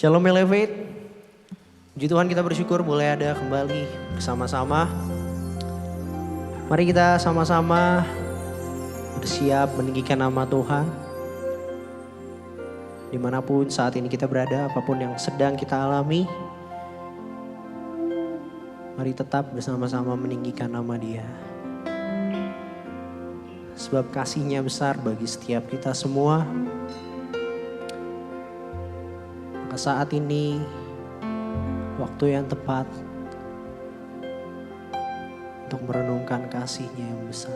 Shalom Elevate. Puji Tuhan, kita bersyukur boleh ada kembali bersama-sama. Mari kita sama-sama bersiap meninggikan nama Tuhan. Dimanapun saat ini kita berada, apapun yang sedang kita alami, mari tetap bersama-sama meninggikan nama Dia. Sebab kasih-Nya besar bagi setiap kita semua. Maka saat ini waktu yang tepat untuk merenungkan kasih-Nya yang besar.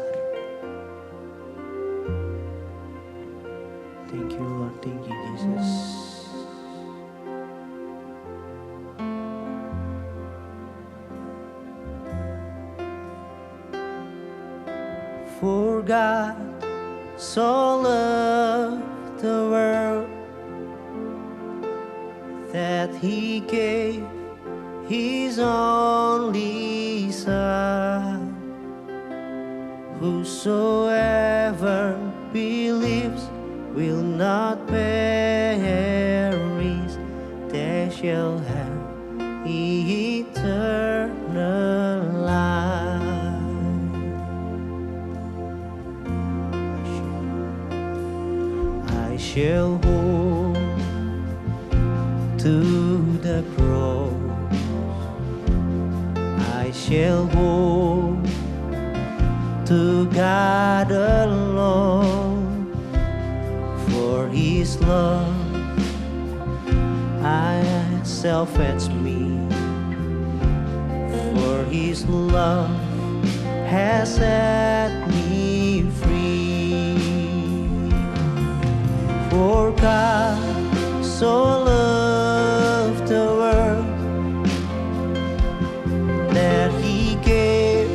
Thank you Lord, thank you Jesus. For God so loved the world that He gave His only Son. Whosoever believes will not perish, they shall have eternal life. I shall hold to the cross, I shall hold to God alone. For His love self-feds me, for His love has set me free. For God so loved the world that He gave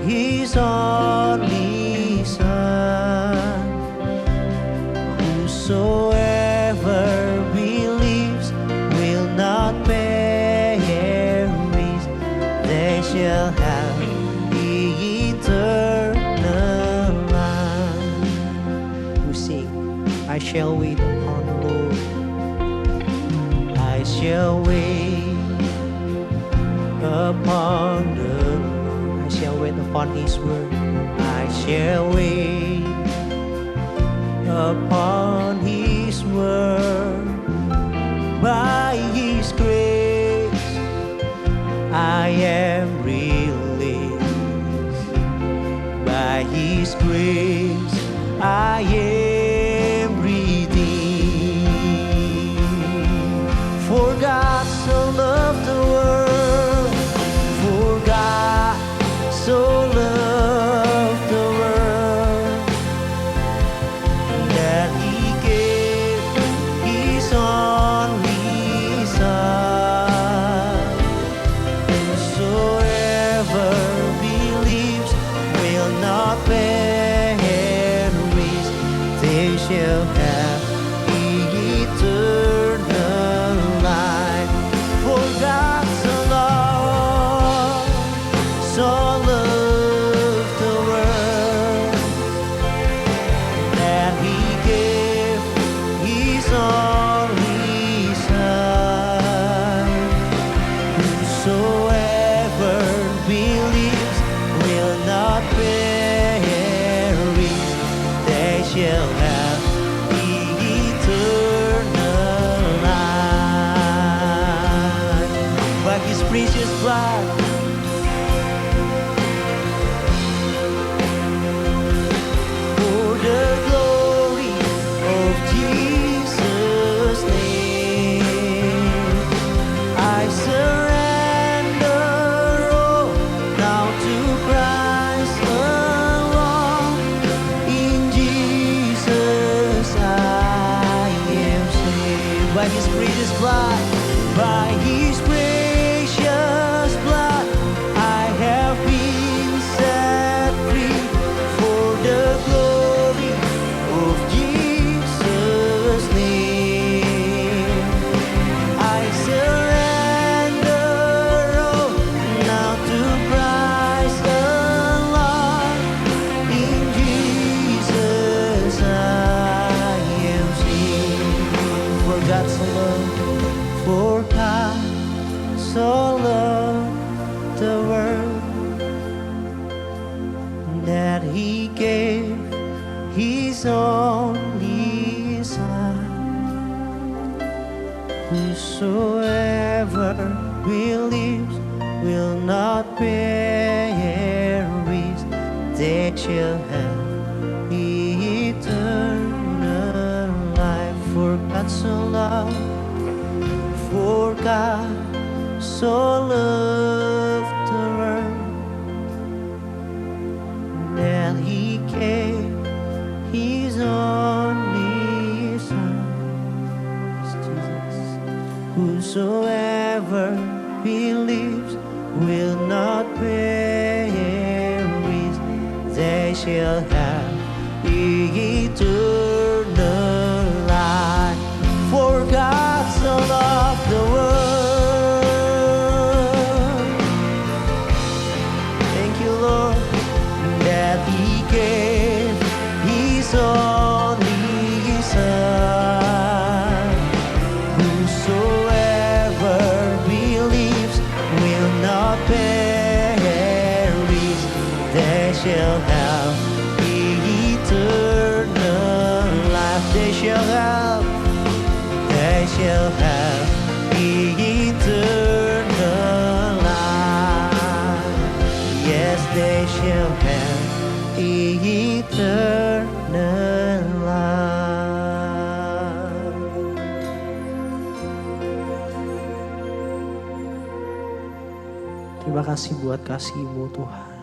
His only Son. Whosoever believes will not perish, they shall have eternal life. We sing, I shall wait upon the Lord, I shall wait upon the Lord, I shall wait upon His word, I shall wait upon His word. By His grace I am released, by His grace I am redeemed. For God so loved the world, for God so loved the world that He gave His only Son. Whosoever believes will not perish, that He gave His only Son. Whosoever believes will not perish, they shall have eternal life. For God so loved, for God so loved the world, that He gave His only Son. Jesus. Whosoever believes will not perish, they shall have eternal life. For God so loved the world, thank you Lord, that He gave His only Son. Whosoever believes will not perish, they shall have eternal life. They shall have eternal life. Yes, they shall have eternal life. Terima kasih buat kasih-Mu Tuhan.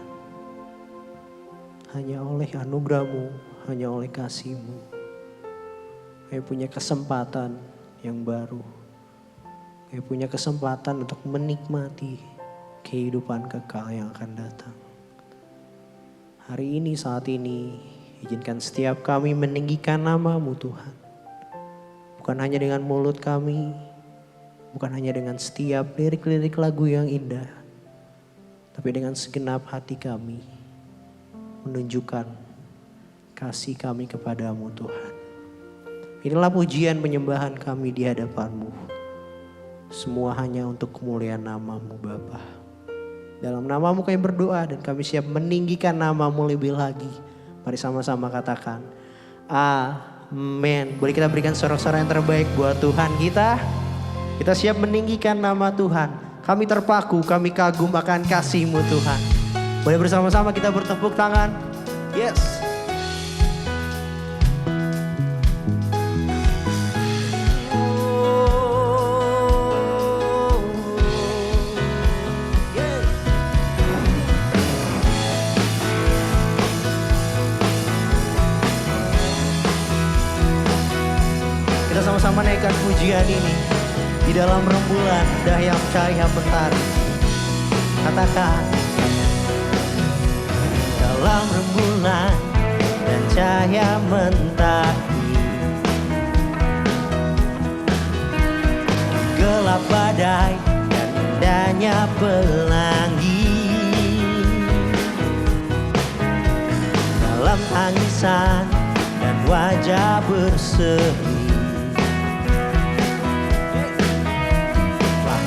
Hanya oleh anugerah-Mu, hanya oleh kasih-Mu, kami punya kesempatan yang baru. Kami punya kesempatan untuk menikmati kehidupan kekal yang akan datang. Hari ini, saat ini, izinkan setiap kami meninggikan nama-Mu Tuhan. Bukan hanya dengan mulut kami, bukan hanya dengan setiap lirik-lirik lagu yang indah, tapi dengan segenap hati kami menunjukkan kasih kami kepadamu Tuhan. Inilah pujian penyembahan kami di hadapan-Mu. Semua hanya untuk kemuliaan nama-Mu Bapa. Dalam nama-Mu kami berdoa dan kami siap meninggikan nama-Mu lebih lagi. Mari sama-sama katakan amin. Boleh kita berikan sorak-sorai yang terbaik buat Tuhan kita. Kita siap meninggikan nama Tuhan. Kami terpaku, kami kagum akan kasih-Mu Tuhan. Boleh bersama-sama kita bertepuk tangan. Yes. Kita sama-sama naikkan pujian ini di dalam rembulan dayang cahaya mentari. Katakan, dalam rembulan dan cahaya mentari, gelap badai dan indahnya pelangi, dalam tangisan dan wajah berseri,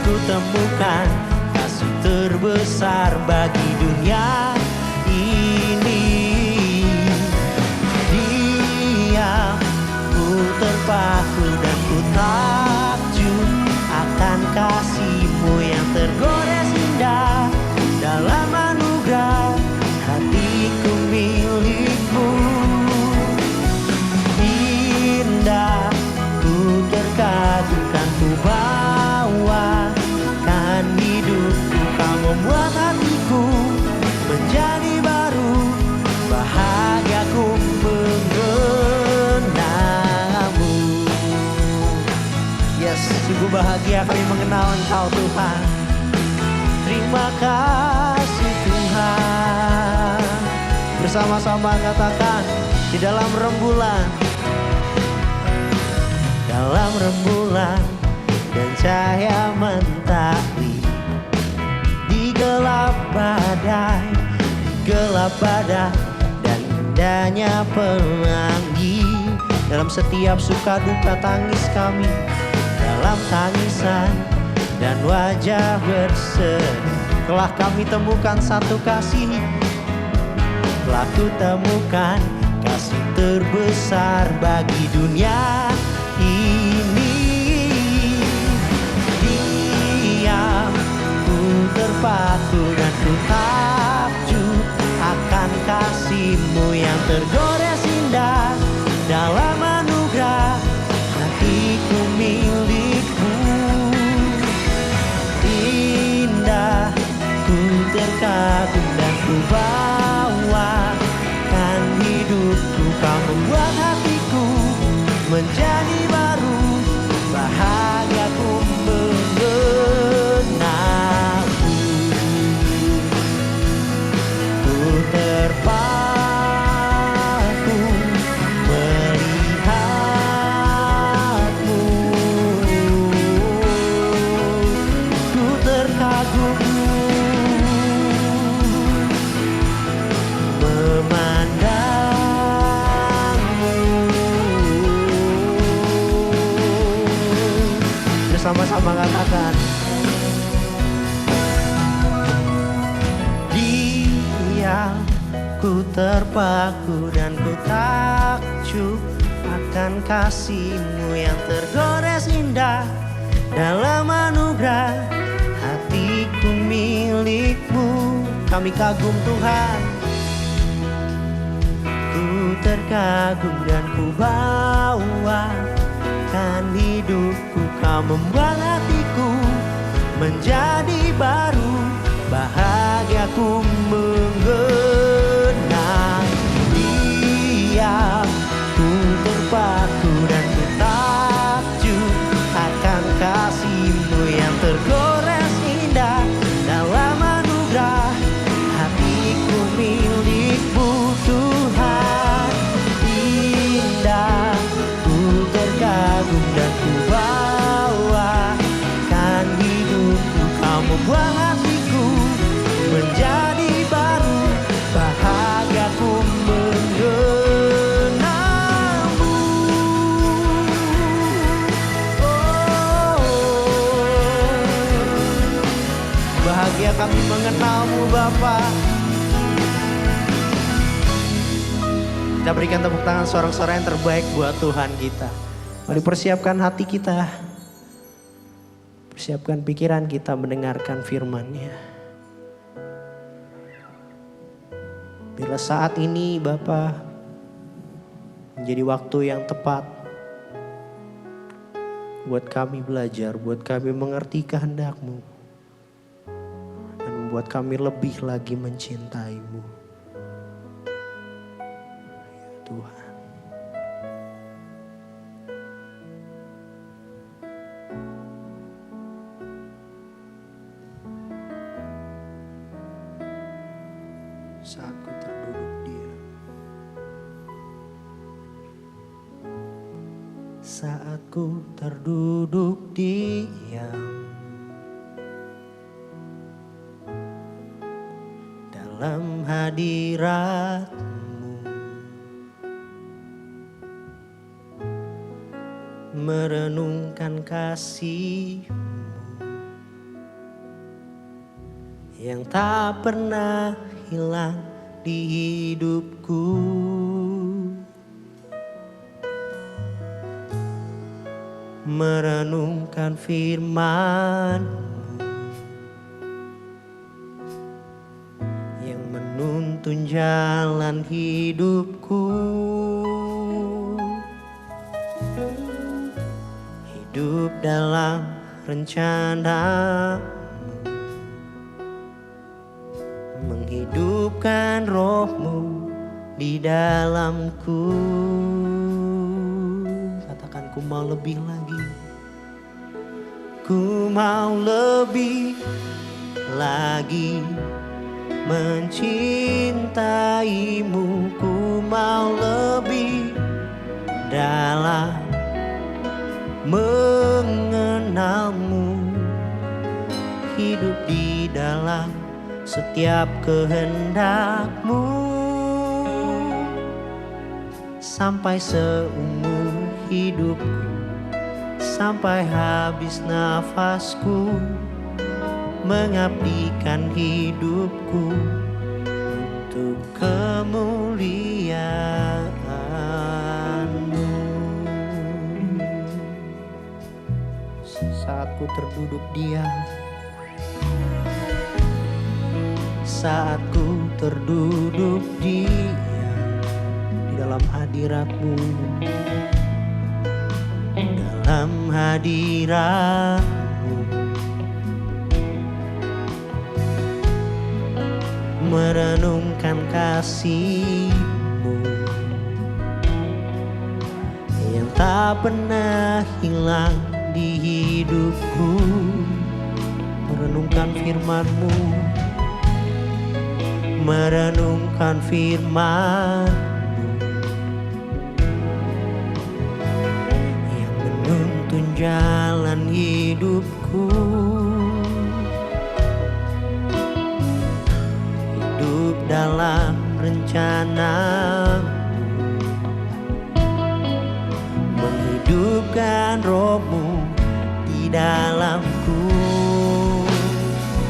ku temukan kasih terbesar bagi dunia ini. Dia ku terpaku dan ku takjub akan kasih-Mu yang tergores indah. Dalam anugerah hatiku milik-Mu, indah ku terkagumkan, ku bawa hidupku, Kau membuat hatiku menjadi baru. Bahagiaku mengenal-Mu. Yes, sungguh bahagia kami mengenal Engkau Tuhan. Terima kasih Tuhan. Bersama-sama katakan, di dalam rembulan, dalam rembulan dan cahaya mentari, di gelap badai, dan indahnya pelangi. Dalam setiap suka duka tangis kami, dalam tangisan dan wajah berseri, telah kami temukan satu kasih telah kutemukan kasih terbesar bagi dunia ini. Diam, ku terpaku dan ku takjub akan kasih-Mu yang tergores indah dalam anugerah. Hatiku milik-Mu, indah, ku terkagum dan ku bawakan hidupku. Kau membuat hatiku menjadi baru, bahagiaku mengenalmu. Ku terpaku melihat-Mu, ku terkagum memandangmu. Bersama-sama katakan, diam, ku terpaku dan ku takjub akan kasih-Mu yang tergores indah dalam anugerah. Hatiku milik-Mu, kami kagum Tuhan. Ku terkagum dan ku bawakan hidupku. Kau membuat hatiku menjadi baru, bahagiaku mengenal. Diam, ku terpaku dan ku takjub akan kasih-Mu yang tergores indah dalam anugerah. Hatiku milik-Mu Tuhan, indah, ku terkagum dan ku bawakan hidupku. Kau membuat hatiku menjadi baru, bahagiaku mengenalmu. Bahagia kami mengenal-Mu Bapa. Kita berikan tepuk tangan sorak-sorai yang terbaik buat Tuhan kita. Mari persiapkan hati kita, persiapkan pikiran kita mendengarkan firman-Nya. Bila saat ini Bapa menjadi waktu yang tepat buat kami belajar, buat kami mengerti kehendak-Mu, dan membuat kami lebih lagi mencintai-Mu. Ya Tuhan. Saat ku terduduk diam, saat ku terduduk diam dalam hadirat-Mu, merenungkan kasih-Mu yang tak pernah hilang di hidupku. Merenungkan firman-Mu yang menuntun jalan hidupku. Hidup dalam rencana-Mu, menghidupkan roh-Mu di dalamku. Katakan, ku mau lebih lagi. Ku mau lebih lagi mencintai-Mu. Ku mau lebih dalam mengenal-Mu. Hidup di dalam setiap kehendak-Mu, sampai seumur hidupku, sampai habis nafasku, mengabdikan hidupku untuk kemuliaan-Mu. Saat ku terduduk diam, saat ku terduduk diam di dalam hadirat-Mu, dalam hadirat-Mu, merenungkan kasih-Mu yang tak pernah hilang di hidupku, merenungkan firman-Mu, merenungkan firman-Mu yang menuntun jalan hidupku, hidup dalam rencana-Mu, menghidupkan Roh-Mu di dalamku.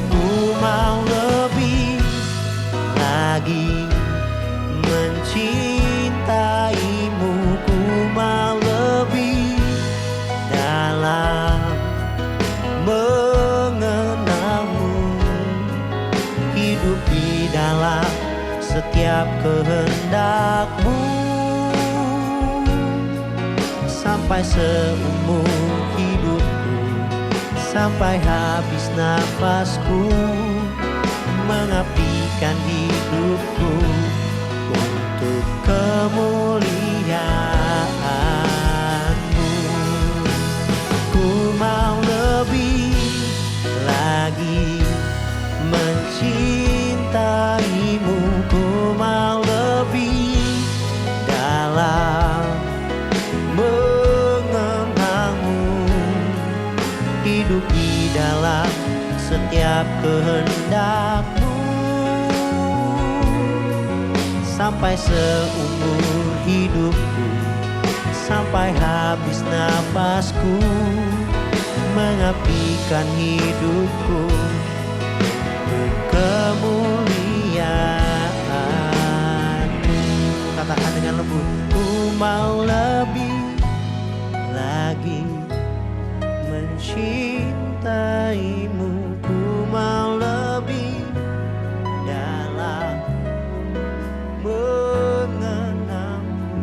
Ku mau lebih lagi mencintai-Mu, ku mau lebih dalam mengenal-Mu, hidup di dalam setiap kehendak-Mu, sampai seumur hidupku, sampai habis nafasku, mengabdikan hidupku untuk kemuliaan-Mu. Ku mau lebih lagi mencintai-Mu, ku mau lebih dalam mengenal-Mu, hidup di dalam setiap kehendak-Mu, sampai seumur hidupku, sampai habis nafasku, mengabdikan hidupku untuk kemuliaan-Mu. Katakan dengan lembut, ku mau lebih lagi mencintai-Mu, ku mau lebih dalam mengenal-Mu,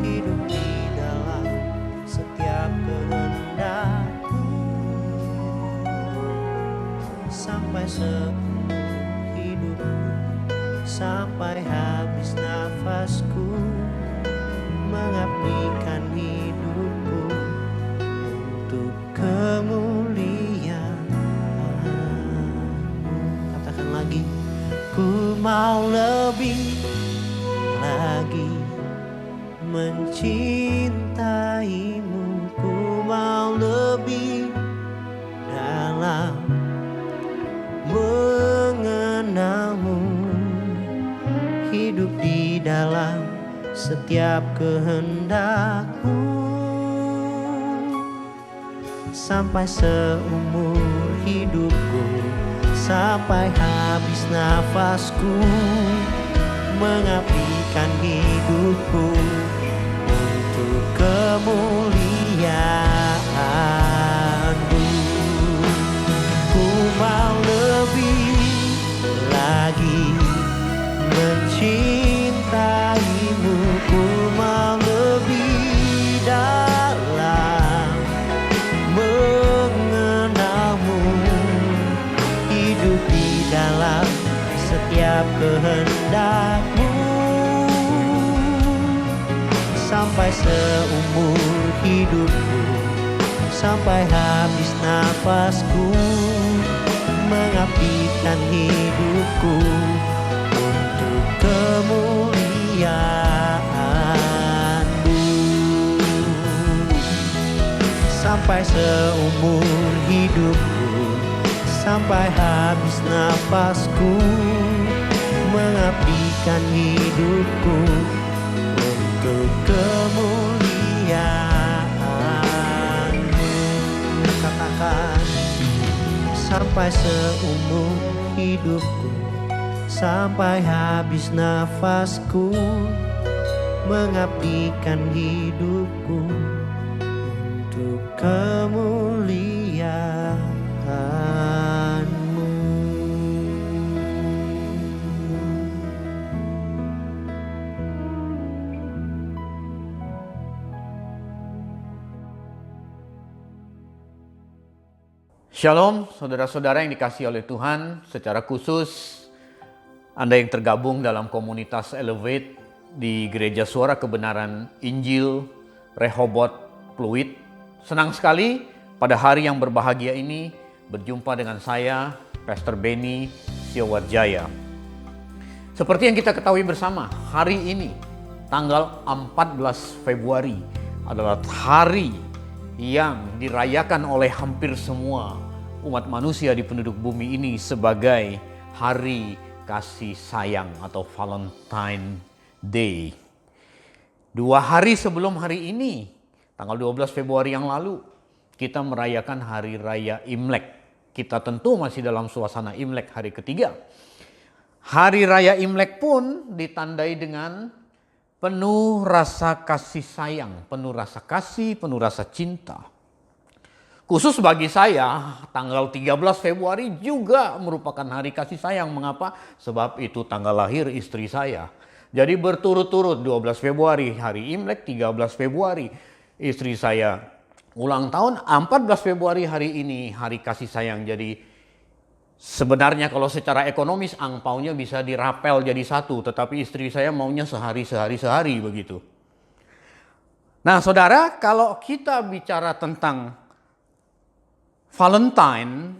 hidup di dalam setiap kehendak-Mu, sampai seumur hidupku, sampai habis nafasku, mengabdikan hidupku untuk kemuliaan-Mu. Katakan lagi, ku mau lebih lagi mencintai-Mu, ku mau lebih dalam mengenal-Mu, hidup di dalam setiap kehendak-Mu, sampai seumur hidupku, sampai habis nafasku, mengabdikan hidupku untuk kemuliaan-Mu. Ku mau lebih lagi mencintai-Mu, ku mau lebih dalam mengenal-Mu, hidup di dalam setiap kehendak-Mu, sampai seumur hidupku, sampai habis nafasku, mengabdikan hidupku untuk kemuliaan-Mu, sampai seumur hidupku, sampai habis nafasku, mengabdikan hidupku untuk kemuliaan-Mu. Katakan, sampai seumur hidupku, sampai habis nafasku, mengabdikan hidupku untuk kemuliaan-Mu. Shalom, saudara-saudara yang dikasihi oleh Tuhan. Secara khusus, Anda yang tergabung dalam komunitas Elevate di Gereja Suara Kebenaran Injil Rehoboth Pluit. Senang sekali pada hari yang berbahagia ini berjumpa dengan saya, Pastor Benny Siowarjaya. Seperti yang kita ketahui bersama, hari ini, tanggal 14 Februari adalah hari yang dirayakan oleh hampir semua umat manusia di penduduk bumi ini sebagai hari kasih sayang atau Valentine Day. 2 hari sebelum hari ini, tanggal 12 Februari yang lalu, kita merayakan Hari Raya Imlek. Kita tentu masih dalam suasana Imlek hari ketiga. Hari Raya Imlek pun ditandai dengan penuh rasa kasih sayang, penuh rasa kasih, penuh rasa cinta. Khusus bagi saya, tanggal 13 Februari juga merupakan hari kasih sayang. Mengapa? Sebab itu tanggal lahir istri saya. Jadi berturut-turut 12 Februari hari Imlek, 13 Februari istri saya ulang tahun, 14 Februari hari ini hari kasih sayang. Jadi sebenarnya kalau secara ekonomis angpaunya bisa dirapel jadi satu, tetapi istri saya maunya sehari begitu. Nah saudara, kalau kita bicara tentang Valentine,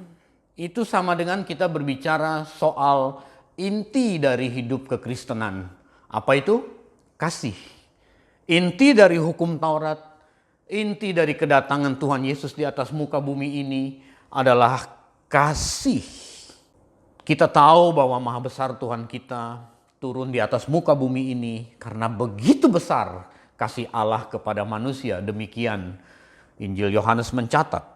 itu sama dengan kita berbicara soal inti dari hidup kekristenan. Apa itu? Kasih. Inti dari hukum Taurat, inti dari kedatangan Tuhan Yesus di atas muka bumi ini adalah kasih. Kita tahu bahwa maha besar Tuhan kita turun di atas muka bumi ini karena begitu besar kasih Allah kepada manusia. Demikian Injil Yohanes mencatat.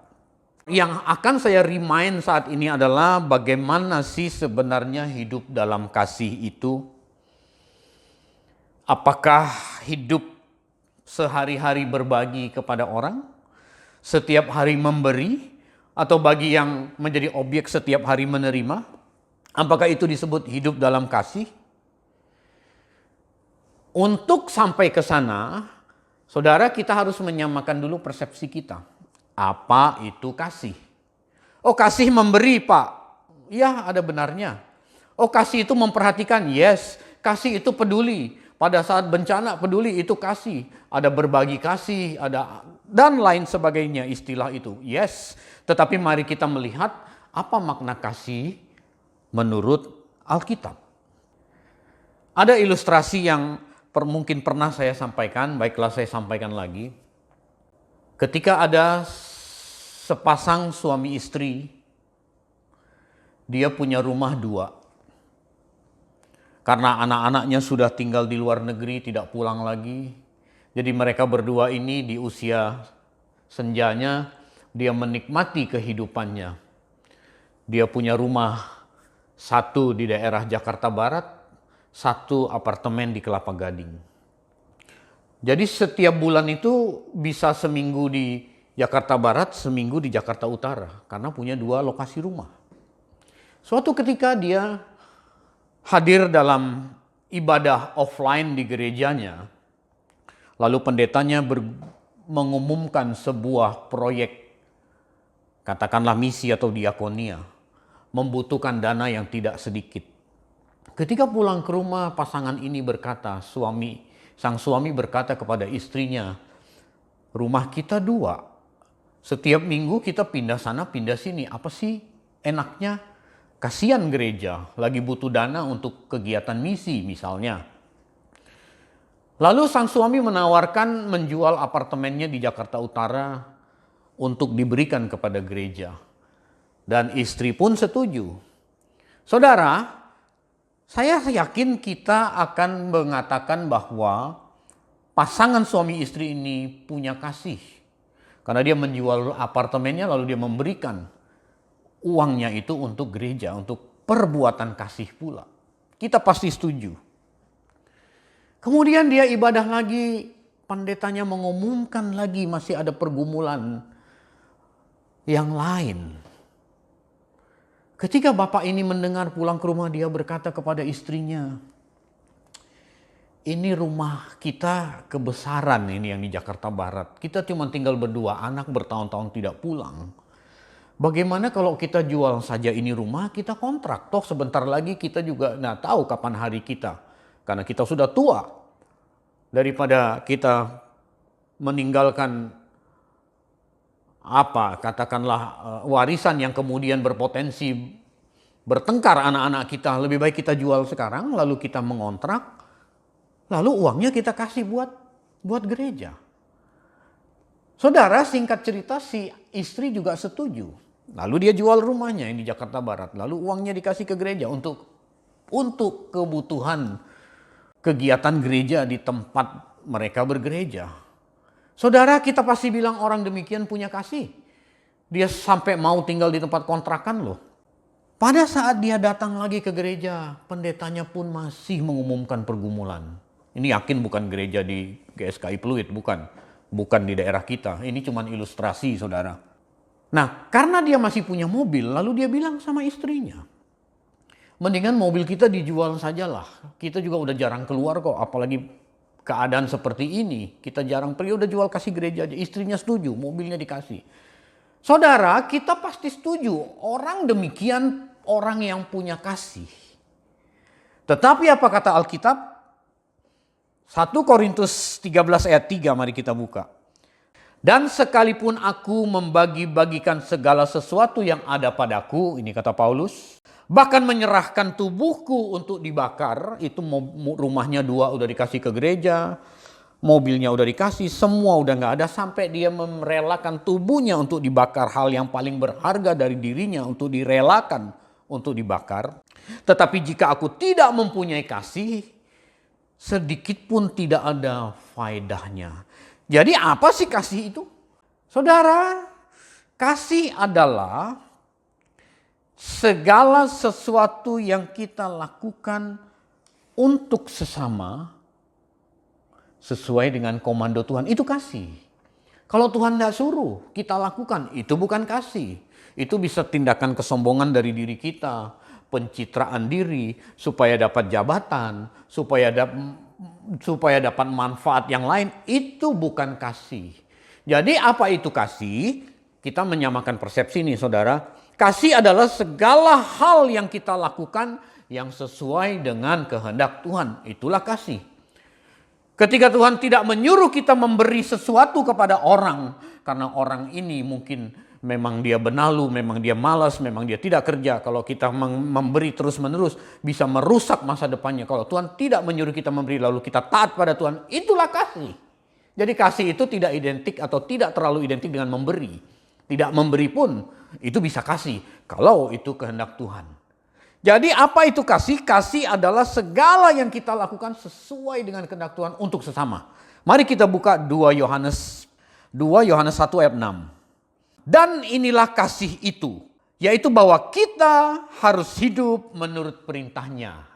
Yang akan saya remind saat ini adalah bagaimana sih sebenarnya hidup dalam kasih itu. Apakah hidup sehari-hari berbagi kepada orang, setiap hari memberi, atau bagi yang menjadi objek setiap hari menerima? Apakah itu disebut hidup dalam kasih? Untuk sampai ke sana, saudara, kita harus menyamakan dulu persepsi kita. Apa itu kasih? Oh, kasih memberi, Pak. Ya, ada benarnya. Oh, kasih itu memperhatikan. Yes, kasih itu peduli. Pada saat bencana peduli, itu kasih. Ada berbagi kasih, ada dan lain sebagainya istilah itu. Yes, tetapi mari kita melihat apa makna kasih menurut Alkitab. Ada ilustrasi yang mungkin pernah saya sampaikan, baiklah saya sampaikan lagi. Ketika ada sepasang suami istri, dia punya rumah 2. Karena anak-anaknya sudah tinggal di luar negeri, tidak pulang lagi. Jadi mereka berdua ini di usia senjanya, dia menikmati kehidupannya. Dia punya rumah 1 di daerah Jakarta Barat, 1 apartemen di Kelapa Gading. Jadi setiap bulan itu bisa seminggu di Jakarta Barat, seminggu di Jakarta Utara. Karena punya 2 lokasi rumah. Suatu ketika dia hadir dalam ibadah offline di gerejanya. Lalu pendetanya mengumumkan sebuah proyek, katakanlah misi atau diakonia, membutuhkan dana yang tidak sedikit. Ketika pulang ke rumah, pasangan ini berkata, sang suami berkata kepada istrinya, rumah kita 2. Setiap minggu kita pindah sana, pindah sini. Apa sih enaknya? Kasihan gereja, lagi butuh dana untuk kegiatan misi misalnya. Lalu sang suami menawarkan menjual apartemennya di Jakarta Utara untuk diberikan kepada gereja. Dan istri pun setuju. Saudara, saya yakin kita akan mengatakan bahwa pasangan suami istri ini punya kasih. Karena dia menjual apartemennya lalu dia memberikan uangnya itu untuk gereja, untuk perbuatan kasih pula. Kita pasti setuju. Kemudian dia ibadah lagi, pendetanya mengumumkan lagi masih ada pergumulan yang lain. Ketika bapak ini mendengar pulang ke rumah, dia berkata kepada istrinya, ini rumah kita kebesaran ini yang di Jakarta Barat. Kita cuma tinggal berdua, anak bertahun-tahun tidak pulang. Bagaimana kalau kita jual saja ini rumah, kita kontrak. Toh sebentar lagi kita juga nggak tahu kapan hari kita. Karena kita sudah tua. Daripada kita meninggalkan katakanlah warisan yang kemudian berpotensi bertengkar anak-anak kita. Lebih baik kita jual sekarang, lalu kita mengontrak. Lalu uangnya kita kasih buat gereja. Saudara, singkat cerita si istri juga setuju. Lalu dia jual rumahnya yang di Jakarta Barat. Lalu uangnya dikasih ke gereja untuk kebutuhan kegiatan gereja di tempat mereka bergereja. Saudara, kita pasti bilang orang demikian punya kasih. Dia sampai mau tinggal di tempat kontrakan loh. Pada saat dia datang lagi ke gereja, pendetanya pun masih mengumumkan pergumulan. Ini yakin bukan gereja di GSKI Pluit, bukan. Bukan di daerah kita. Ini cuma ilustrasi, saudara. Nah, karena dia masih punya mobil, lalu dia bilang sama istrinya, mendingan mobil kita dijual sajalah. Kita juga udah jarang keluar kok, apalagi keadaan seperti ini. Kita jarang pergi, udah jual kasih gereja aja. Istrinya setuju, mobilnya dikasih. Saudara, kita pasti setuju. Orang demikian, orang yang punya kasih. Tetapi apa kata Alkitab? 1 Korintus 13 ayat 3, mari kita buka. Dan sekalipun aku membagi-bagikan segala sesuatu yang ada padaku, ini kata Paulus, bahkan menyerahkan tubuhku untuk dibakar, itu rumahnya 2 udah dikasih ke gereja, mobilnya udah dikasih, semua udah gak ada, sampai dia merelakan tubuhnya untuk dibakar, hal yang paling berharga dari dirinya untuk direlakan untuk dibakar. Tetapi jika aku tidak mempunyai kasih, sedikit pun tidak ada faedahnya. Jadi apa sih kasih itu? Saudara, kasih adalah segala sesuatu yang kita lakukan untuk sesama sesuai dengan komando Tuhan. Itu kasih. Kalau Tuhan tidak suruh kita lakukan, itu bukan kasih. Itu bisa tindakan kesombongan dari diri kita, pencitraan diri, supaya dapat jabatan, supaya dapat manfaat yang lain. Itu bukan kasih. Jadi apa itu kasih? Kita menyamakan persepsi nih, saudara. Kasih adalah segala hal yang kita lakukan yang sesuai dengan kehendak Tuhan. Itulah kasih. Ketika Tuhan tidak menyuruh kita memberi sesuatu kepada orang, karena orang ini mungkin memang dia benalu, memang dia malas, memang dia tidak kerja. Kalau kita memberi terus-menerus bisa merusak masa depannya. Kalau Tuhan tidak menyuruh kita memberi lalu kita taat pada Tuhan, itulah kasih. Jadi kasih itu tidak identik atau tidak terlalu identik dengan memberi. Tidak memberi pun itu bisa kasih kalau itu kehendak Tuhan. Jadi apa itu kasih? Kasih adalah segala yang kita lakukan sesuai dengan kehendak Tuhan untuk sesama. Mari kita buka 2 Yohanes 1 ayat 6. Dan inilah kasih itu, yaitu bahwa kita harus hidup menurut perintahnya.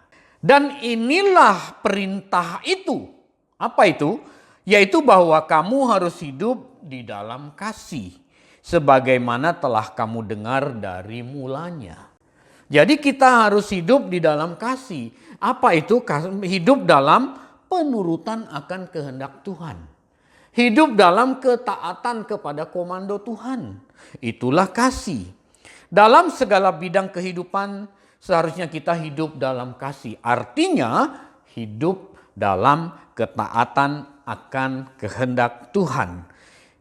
Dan inilah perintah itu. Apa itu? Yaitu bahwa kamu harus hidup di dalam kasih, sebagaimana telah kamu dengar dari mulanya. Jadi kita harus hidup di dalam kasih. Apa itu? Hidup dalam penurutan akan kehendak Tuhan. Hidup dalam ketaatan kepada komando Tuhan. Itulah kasih. Dalam segala bidang kehidupan seharusnya kita hidup dalam kasih. Artinya hidup dalam ketaatan akan kehendak Tuhan.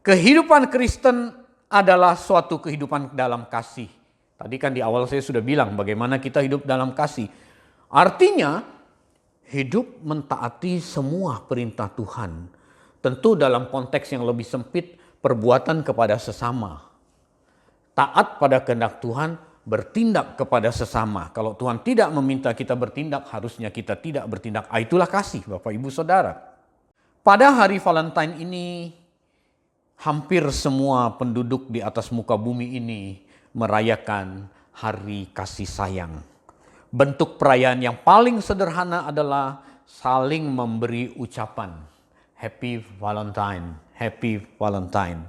Kehidupan Kristen adalah suatu kehidupan dalam kasih. Tadi kan di awal saya sudah bilang bagaimana kita hidup dalam kasih. Artinya hidup mentaati semua perintah Tuhan. Tentu dalam konteks yang lebih sempit, perbuatan kepada sesama. Taat pada kehendak Tuhan, bertindak kepada sesama. Kalau Tuhan tidak meminta kita bertindak, harusnya kita tidak bertindak. Itulah kasih, Bapak Ibu Saudara. Pada hari Valentine ini, hampir semua penduduk di atas muka bumi ini merayakan hari kasih sayang. Bentuk perayaan yang paling sederhana adalah saling memberi ucapan. Happy Valentine, Happy Valentine.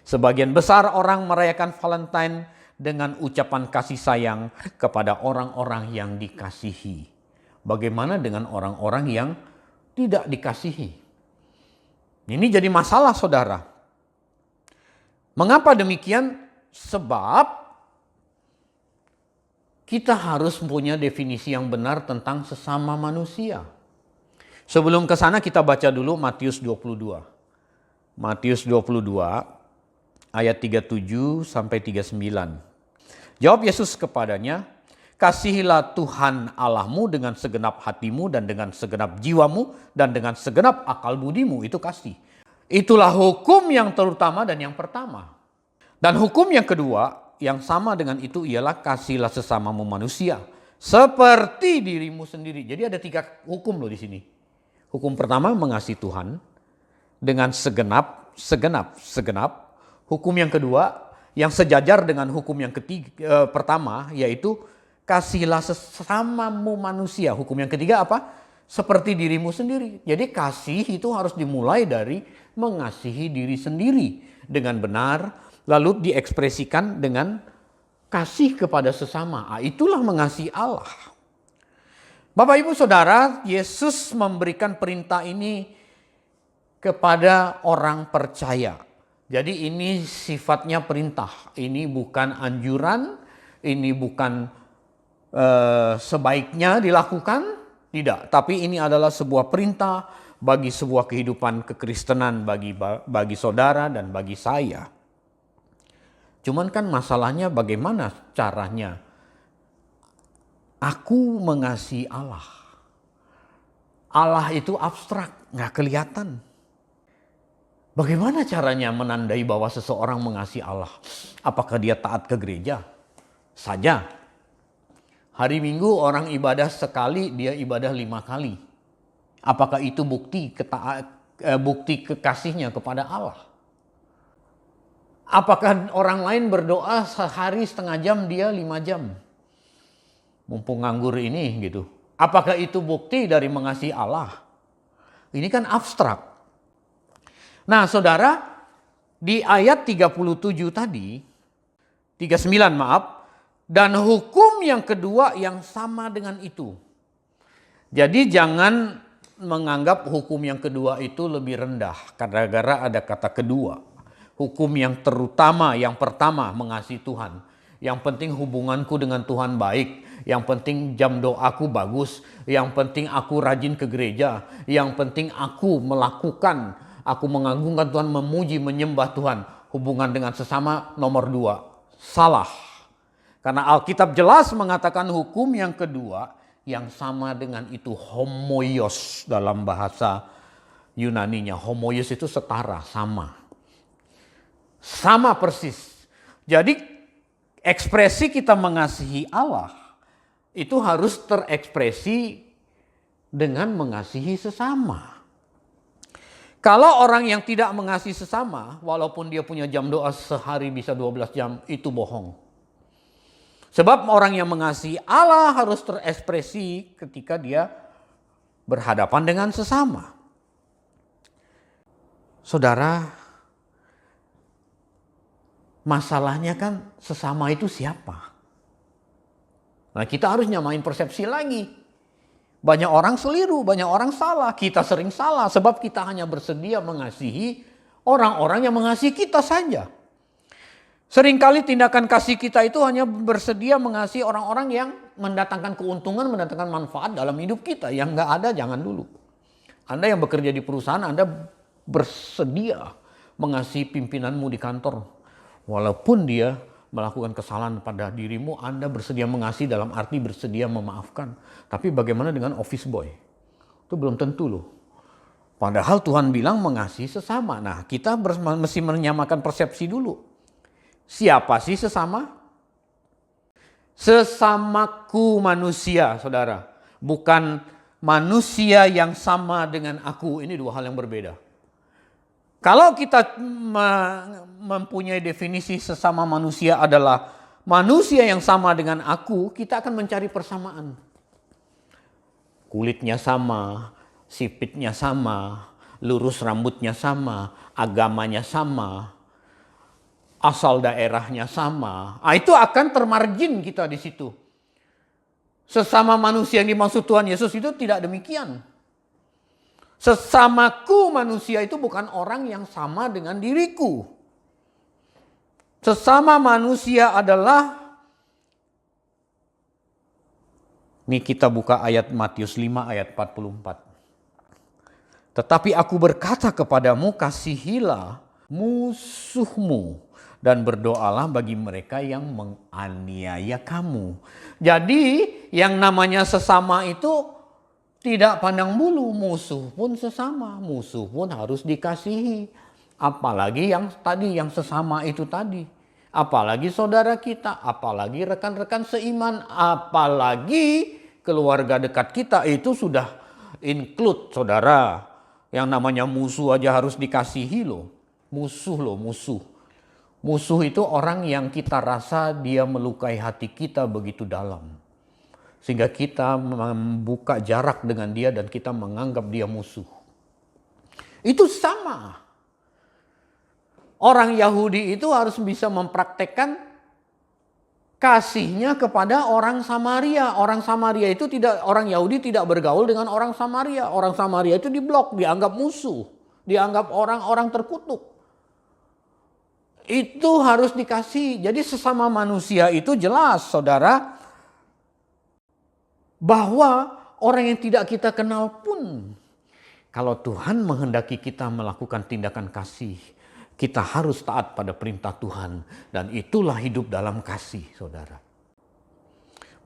Sebagian besar orang merayakan Valentine dengan ucapan kasih sayang kepada orang-orang yang dikasihi. Bagaimana dengan orang-orang yang tidak dikasihi? Ini jadi masalah, saudara. Mengapa demikian? Sebab kita harus punya definisi yang benar tentang sesama manusia. Sebelum ke sana kita baca dulu Matius 22. Matius 22 ayat 37 sampai 39. Jawab Yesus kepadanya, "Kasihilah Tuhan Allahmu dengan segenap hatimu dan dengan segenap jiwamu dan dengan segenap akal budimu." Itu kasih. Itulah hukum yang terutama dan yang pertama. Dan hukum yang kedua yang sama dengan itu ialah kasihilah sesamamu manusia seperti dirimu sendiri. Jadi ada 3 hukum loh di sini. Hukum pertama mengasihi Tuhan dengan segenap. Hukum yang kedua yang sejajar dengan hukum yang pertama yaitu kasihilah sesamamu manusia. Hukum yang ketiga apa? Seperti dirimu sendiri. Jadi kasih itu harus dimulai dari mengasihi diri sendiri dengan benar, lalu diekspresikan dengan kasih kepada sesama. Itulah mengasihi Allah. Bapak Ibu Saudara, Yesus memberikan perintah ini kepada orang percaya. Jadi ini sifatnya perintah. Ini bukan anjuran, ini bukan sebaiknya dilakukan, tidak. Tapi ini adalah sebuah perintah bagi sebuah kehidupan kekristenan bagi saudara dan bagi saya. Cuman kan masalahnya bagaimana caranya aku mengasihi Allah. Allah itu abstrak, nggak kelihatan. Bagaimana caranya menandai bahwa seseorang mengasihi Allah? Apakah dia taat ke gereja saja? Hari Minggu orang ibadah sekali, dia ibadah 5 kali. Apakah itu bukti kekasihnya kepada Allah? Apakah orang lain berdoa sehari setengah jam, dia 5 jam? Mumpung nganggur ini gitu. Apakah itu bukti dari mengasihi Allah? Ini kan abstrak. Nah saudara, di ayat 37 tadi, 39 maaf, dan hukum yang kedua yang sama dengan itu. Jadi jangan menganggap hukum yang kedua itu lebih rendah, gara-gara ada kata kedua. Hukum yang terutama, yang pertama mengasihi Tuhan. Yang penting hubunganku dengan Tuhan baik. Yang penting jam doaku bagus. Yang penting aku rajin ke gereja. Yang penting aku mengagungkan Tuhan, memuji, menyembah Tuhan. Hubungan dengan sesama nomor 2. Salah. Karena Alkitab jelas mengatakan hukum yang kedua yang sama dengan itu homoios dalam bahasa Yunaninya. Homoios itu setara, sama. Sama persis. Jadi ekspresi kita mengasihi Allah itu harus terekspresi dengan mengasihi sesama. Kalau orang yang tidak mengasihi sesama, walaupun dia punya jam doa sehari bisa 12 jam, itu bohong. Sebab orang yang mengasihi Allah harus terekspresi ketika dia berhadapan dengan sesama. Saudara, masalahnya kan sesama itu siapa? Nah kita harus nyamain persepsi lagi. Banyak orang seliru, banyak orang salah. Kita sering salah sebab kita hanya bersedia mengasihi orang-orang yang mengasihi kita saja. Seringkali tindakan kasih kita itu hanya bersedia mengasihi orang-orang yang mendatangkan keuntungan, mendatangkan manfaat dalam hidup kita. Yang nggak ada jangan dulu. Anda yang bekerja di perusahaan, Anda bersedia mengasihi pimpinanmu di kantor. Walaupun dia melakukan kesalahan pada dirimu, Anda bersedia mengasihi dalam arti bersedia memaafkan. Tapi bagaimana dengan office boy? Itu belum tentu loh. Padahal Tuhan bilang mengasihi sesama. Nah kita mesti menyamakan persepsi dulu. Siapa sih sesama? Sesamaku manusia, saudara. Bukan manusia yang sama dengan aku. Ini 2 hal yang berbeda. Kalau kita mempunyai definisi sesama manusia adalah manusia yang sama dengan aku, kita akan mencari persamaan. Kulitnya sama, sipitnya sama, lurus rambutnya sama, agamanya sama, asal daerahnya sama. Itu akan termargin kita di situ. Sesama manusia yang dimaksud Tuhan Yesus itu tidak demikian. Sesamaku manusia itu bukan orang yang sama dengan diriku. Sesama manusia adalah, ini kita buka ayat Matius 5 ayat 44. Tetapi aku berkata kepadamu, kasihilah musuhmu dan berdoalah bagi mereka yang menganiaya kamu. Jadi yang namanya sesama itu tidak pandang bulu, musuh pun sesama, musuh pun harus dikasihi. Apalagi yang tadi, yang sesama itu tadi. Apalagi saudara kita, apalagi rekan-rekan seiman, apalagi keluarga dekat kita itu sudah include saudara. Yang namanya musuh aja harus dikasihi loh. Musuh loh, musuh. Musuh itu orang yang kita rasa dia melukai hati kita begitu dalam. Sehingga kita membuka jarak dengan dia dan kita menganggap dia musuh. Itu sama. Orang Yahudi itu harus bisa mempraktekkan kasihnya kepada orang Samaria. Orang Samaria itu tidak, orang Yahudi tidak bergaul dengan orang Samaria. Orang Samaria itu diblok, dianggap musuh, dianggap orang-orang terkutuk. Itu harus dikasih. Jadi sesama manusia itu jelas, saudara, bahwa orang yang tidak kita kenal pun, kalau Tuhan menghendaki kita melakukan tindakan kasih, kita harus taat pada perintah Tuhan. Dan itulah hidup dalam kasih, saudara.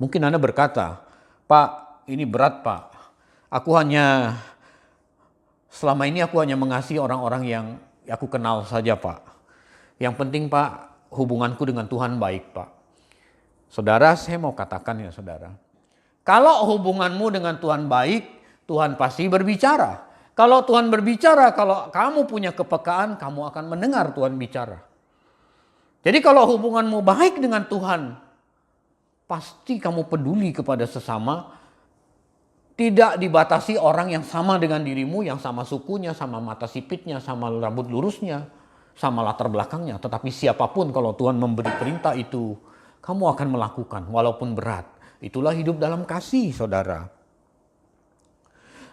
Mungkin Anda berkata, Pak, ini berat Pak. Selama ini aku hanya mengasihi orang-orang yang aku kenal saja Pak. Yang penting Pak, hubunganku dengan Tuhan baik Pak. Saudara, saya mau katakan ya saudara. Kalau hubunganmu dengan Tuhan baik, Tuhan pasti berbicara. Kalau Tuhan berbicara, kalau kamu punya kepekaan, kamu akan mendengar Tuhan bicara. Jadi kalau hubunganmu baik dengan Tuhan, pasti kamu peduli kepada sesama. Tidak dibatasi orang yang sama dengan dirimu, yang sama sukunya, sama mata sipitnya, sama rambut lurusnya, sama latar belakangnya. Tetapi siapapun kalau Tuhan memberi perintah itu, kamu akan melakukan walaupun berat. Itulah hidup dalam kasih, saudara.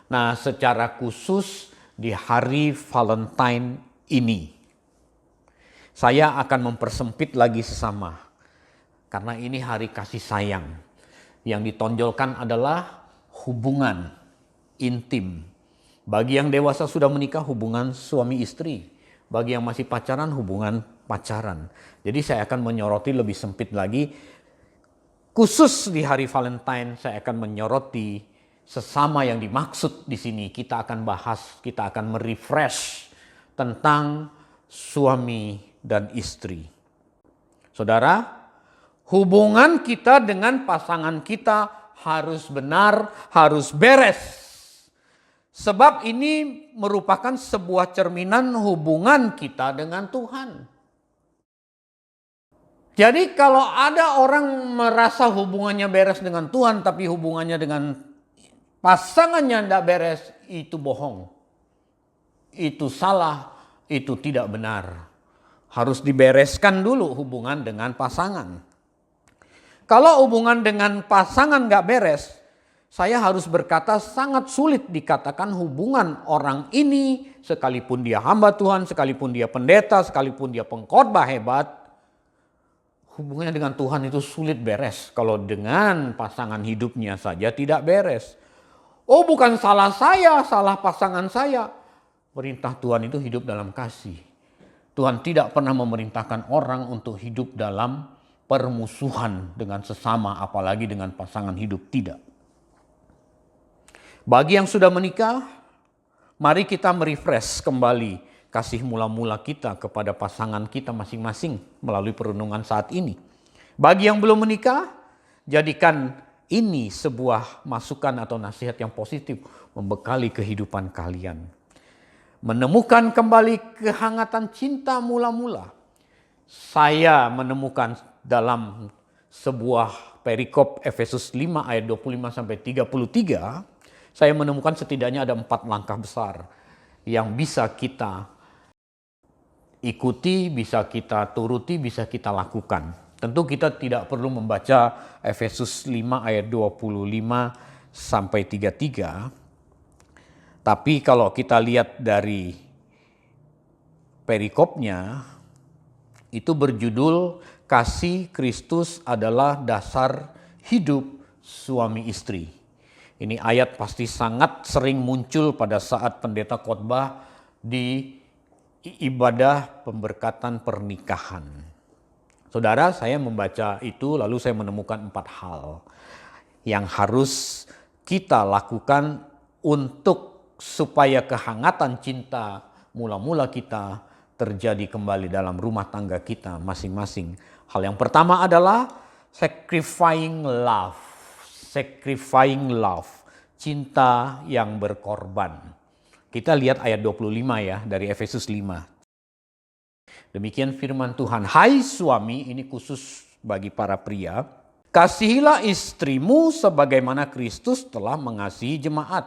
Nah, secara khusus di hari Valentine ini, saya akan mempersempit lagi sesama. Karena ini hari kasih sayang. Yang ditonjolkan adalah hubungan intim. Bagi yang dewasa sudah menikah, hubungan suami istri. Bagi yang masih pacaran, hubungan pacaran. Jadi saya akan menyoroti lebih sempit lagi. Khusus di hari Valentine saya akan menyoroti sesama yang dimaksud di sini. Kita akan bahas, kita akan merefresh tentang suami dan istri. Saudara, hubungan kita dengan pasangan kita harus benar, harus beres. Sebab ini merupakan sebuah cerminan hubungan kita dengan Tuhan. Jadi kalau ada orang merasa hubungannya beres dengan Tuhan, tapi hubungannya dengan pasangannya tidak beres, itu bohong. Itu salah, itu tidak benar. Harus dibereskan dulu hubungan dengan pasangan. Kalau hubungan dengan pasangan nggak beres, saya harus berkata sangat sulit dikatakan hubungan orang ini, sekalipun dia hamba Tuhan, sekalipun dia pendeta, sekalipun dia pengkhotbah hebat, hubungannya dengan Tuhan itu sulit beres. Kalau dengan pasangan hidupnya saja tidak beres. Oh, bukan salah saya, salah pasangan saya. Perintah Tuhan itu hidup dalam kasih. Tuhan tidak pernah memerintahkan orang untuk hidup dalam permusuhan dengan sesama, apalagi dengan pasangan hidup. Tidak. Bagi yang sudah menikah, mari kita merefresh kembali kasih mula-mula kita kepada pasangan kita masing-masing melalui perenungan saat ini. Bagi yang belum menikah, jadikan ini sebuah masukan atau nasihat yang positif membekali kehidupan kalian. Menemukan kembali kehangatan cinta mula-mula. Saya menemukan dalam sebuah perikop Efesus 5 ayat 25 sampai 33, saya menemukan setidaknya ada 4 langkah besar yang bisa kita ikuti, bisa kita turuti, bisa kita lakukan. Tentu kita tidak perlu membaca Efesus 5 ayat 25 sampai 33. Tapi kalau kita lihat dari perikopnya, itu berjudul Kasih Kristus adalah dasar hidup suami istri. Ini ayat pasti sangat sering muncul pada saat pendeta khotbah di ibadah pemberkatan pernikahan. Saudara, saya membaca itu lalu saya menemukan 4 hal yang harus kita lakukan untuk supaya kehangatan cinta mula-mula kita terjadi kembali dalam rumah tangga kita masing-masing. Hal yang pertama adalah sacrificing love. Sacrificing love. Cinta yang berkorban. Kita lihat ayat 25 ya dari Efesus 5. Demikian firman Tuhan. Hai suami, ini khusus bagi para pria. Kasihilah istrimu sebagaimana Kristus telah mengasihi jemaat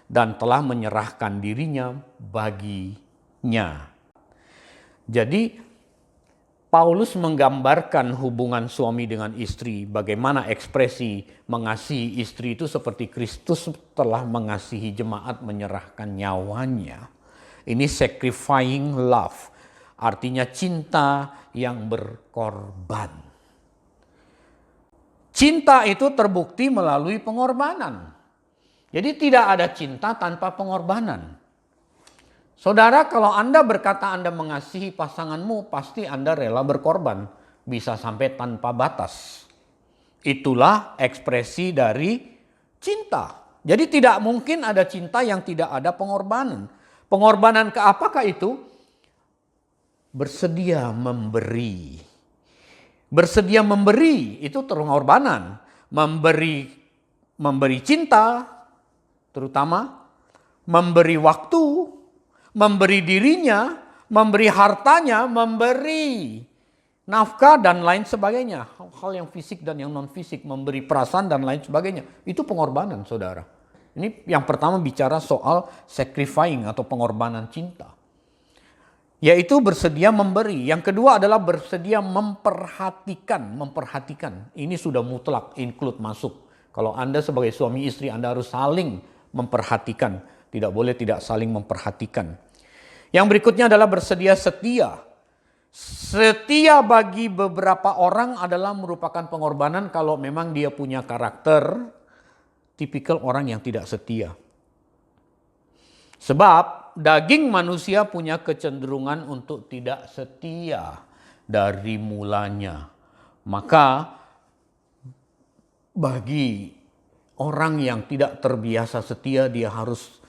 dan telah menyerahkan dirinya baginya. Jadi Paulus menggambarkan hubungan suami dengan istri, bagaimana ekspresi mengasihi istri itu seperti Kristus telah mengasihi jemaat menyerahkan nyawanya. Ini sacrificing love, artinya cinta yang berkorban. Cinta itu terbukti melalui pengorbanan. Jadi tidak ada cinta tanpa pengorbanan. Saudara, kalau Anda berkata Anda mengasihi pasanganmu, pasti Anda rela berkorban. Bisa sampai tanpa batas. Itulah ekspresi dari cinta. Jadi tidak mungkin ada cinta yang tidak ada pengorbanan. Pengorbanan ke apakah itu? Bersedia memberi. Bersedia memberi itu pengorbanan. Memberi cinta, terutama memberi waktu, memberi dirinya, memberi hartanya, memberi nafkah dan lain sebagainya. Hal yang fisik dan yang non fisik, memberi perasaan dan lain sebagainya. Itu pengorbanan, saudara. Ini yang pertama bicara soal sacrificing atau pengorbanan cinta. Yaitu bersedia memberi. Yang kedua adalah bersedia memperhatikan. Memperhatikan. Ini sudah mutlak, include masuk. Kalau Anda sebagai suami istri, Anda harus saling memperhatikan. Tidak boleh tidak saling memperhatikan. Yang berikutnya adalah bersedia setia. Setia bagi beberapa orang adalah merupakan pengorbanan kalau memang dia punya karakter tipikal orang yang tidak setia. Sebab daging manusia punya kecenderungan untuk tidak setia dari mulanya. Maka bagi orang yang tidak terbiasa setia, dia harus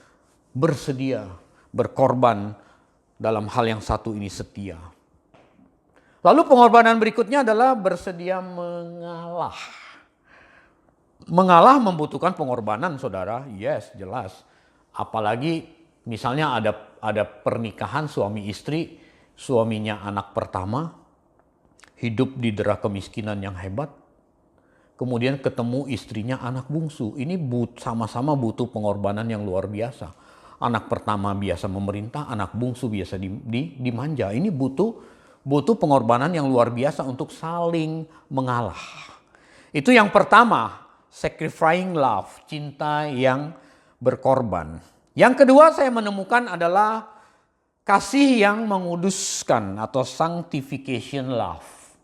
bersedia berkorban dalam hal yang satu ini, setia. Lalu pengorbanan berikutnya adalah bersedia mengalah. Mengalah membutuhkan pengorbanan, saudara. Yes, jelas. Apalagi misalnya ada pernikahan suami istri, suaminya anak pertama, hidup di dera kemiskinan yang hebat. Kemudian ketemu istrinya anak bungsu. Ini sama-sama butuh pengorbanan yang luar biasa. Anak pertama biasa memerintah, anak bungsu biasa dimanja. Ini butuh pengorbanan yang luar biasa untuk saling mengalah. Itu yang pertama, sacrificing love, cinta yang berkorban. Yang kedua saya menemukan adalah kasih yang menguduskan atau sanctification love.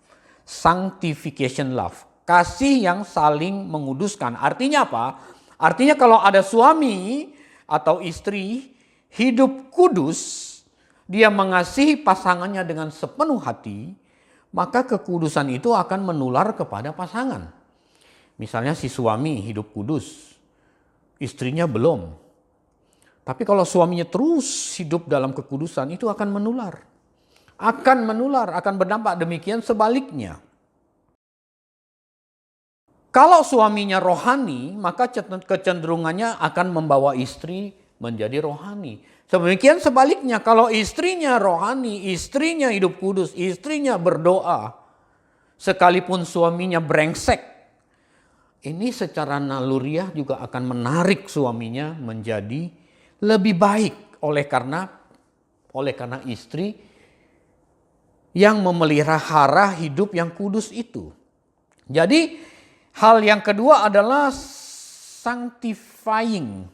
Sanctification love, kasih yang saling menguduskan. Artinya apa? Artinya kalau ada suami atau istri hidup kudus, dia mengasihi pasangannya dengan sepenuh hati, maka kekudusan itu akan menular kepada pasangan. Misalnya si suami hidup kudus, istrinya belum. Tapi kalau suaminya terus hidup dalam kekudusan, itu akan menular. Akan berdampak. Demikian sebaliknya. Kalau suaminya rohani, maka kecenderungannya akan membawa istri menjadi rohani. Demikian sebaliknya, kalau istrinya rohani, istrinya hidup kudus, istrinya berdoa, sekalipun suaminya brengsek, ini secara naluriah juga akan menarik suaminya menjadi lebih baik oleh karena istri yang memelihara hidup yang kudus itu. Jadi hal yang kedua adalah sanctifying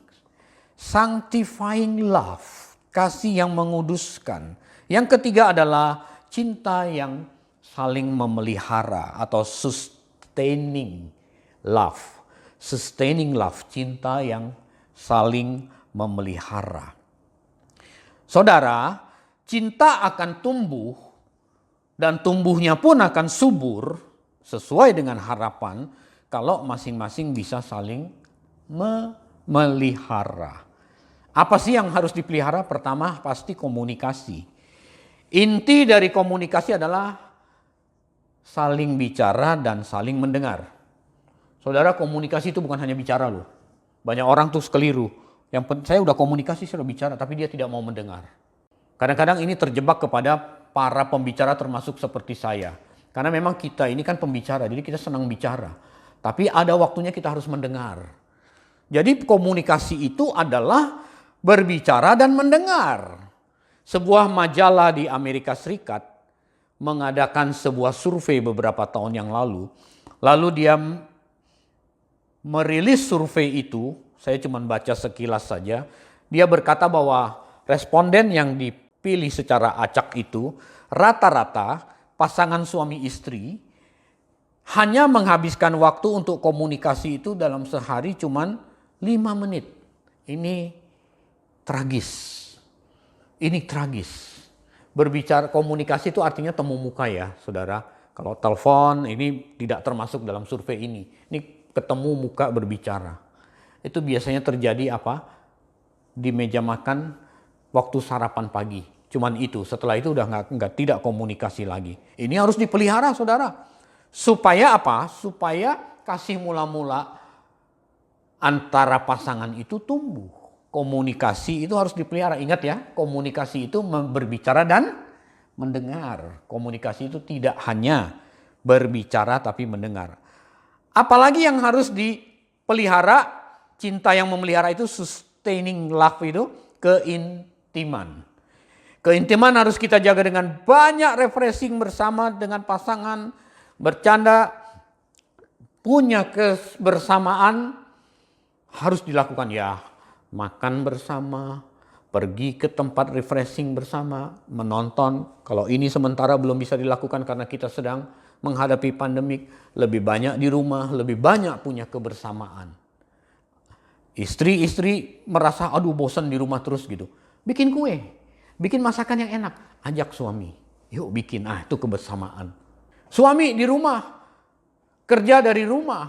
love, kasih yang menguduskan. Yang ketiga adalah cinta yang saling memelihara atau sustaining love, cinta yang saling memelihara. Saudara, cinta akan tumbuh dan tumbuhnya pun akan subur sesuai dengan harapan kalau masing-masing bisa saling memelihara. Apa sih yang harus dipelihara? Pertama pasti komunikasi. Inti dari komunikasi adalah saling bicara dan saling mendengar. Saudara, komunikasi itu bukan hanya bicara loh. Banyak orang tuh keliru. Saya udah komunikasi, saya udah bicara, tapi dia tidak mau mendengar. Kadang-kadang ini terjebak kepada para pembicara termasuk seperti saya. Karena memang kita ini kan pembicara, jadi kita senang bicara. Tapi ada waktunya kita harus mendengar. Jadi komunikasi itu adalah berbicara dan mendengar. Sebuah majalah di Amerika Serikat mengadakan sebuah survei beberapa tahun yang lalu. Lalu dia merilis survei itu, saya cuma baca sekilas saja. Dia berkata bahwa responden yang dipilih secara acak itu rata-rata pasangan suami istri hanya menghabiskan waktu untuk komunikasi itu dalam sehari cuma 5 menit. Ini tragis. Berbicara komunikasi itu artinya temu muka ya, saudara. Kalau telepon ini tidak termasuk dalam survei ini. Ini ketemu muka berbicara. Itu biasanya terjadi apa? Di meja makan waktu sarapan pagi. Cuman itu, setelah itu udah tidak komunikasi lagi. Ini harus dipelihara, saudara. Supaya apa? Supaya kasih mula-mula antara pasangan itu tumbuh. Komunikasi itu harus dipelihara. Ingat ya, komunikasi itu berbicara dan mendengar. Komunikasi itu tidak hanya berbicara tapi mendengar. Apalagi yang harus dipelihara, cinta yang memelihara itu sustaining love itu keintiman. Keintiman harus kita jaga dengan banyak refreshing bersama dengan pasangan, bercanda, punya kebersamaan harus dilakukan ya. Makan bersama, pergi ke tempat refreshing bersama, menonton. Kalau ini sementara belum bisa dilakukan karena kita sedang menghadapi pandemik, lebih banyak di rumah, lebih banyak punya kebersamaan. Istri merasa aduh bosan di rumah terus gitu. Bikin kue, bikin masakan yang enak, ajak suami. Yuk bikin, itu kebersamaan. Suami di rumah, kerja dari rumah,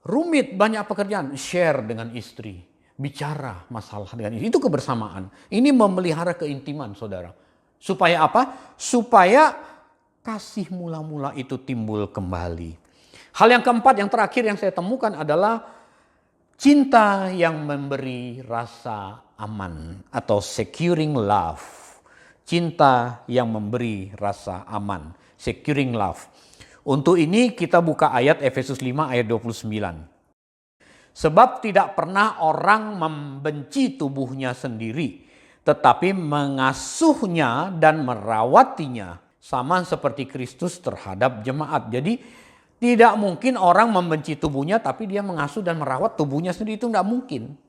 rumit banyak pekerjaan, share dengan istri. Bicara masalah dengan itu kebersamaan. Ini memelihara keintiman, saudara. Supaya apa? Supaya kasih mula-mula itu timbul kembali. Hal yang keempat, yang terakhir yang saya temukan adalah cinta yang memberi rasa aman atau securing love. Cinta yang memberi rasa aman, securing love. Untuk ini kita buka ayat Efesus 5 ayat 29. Sebab tidak pernah orang membenci tubuhnya sendiri, tetapi mengasuhnya dan merawatinya sama seperti Kristus terhadap jemaat. Jadi tidak mungkin orang membenci tubuhnya tapi dia mengasuh dan merawat tubuhnya sendiri, itu tidak mungkin.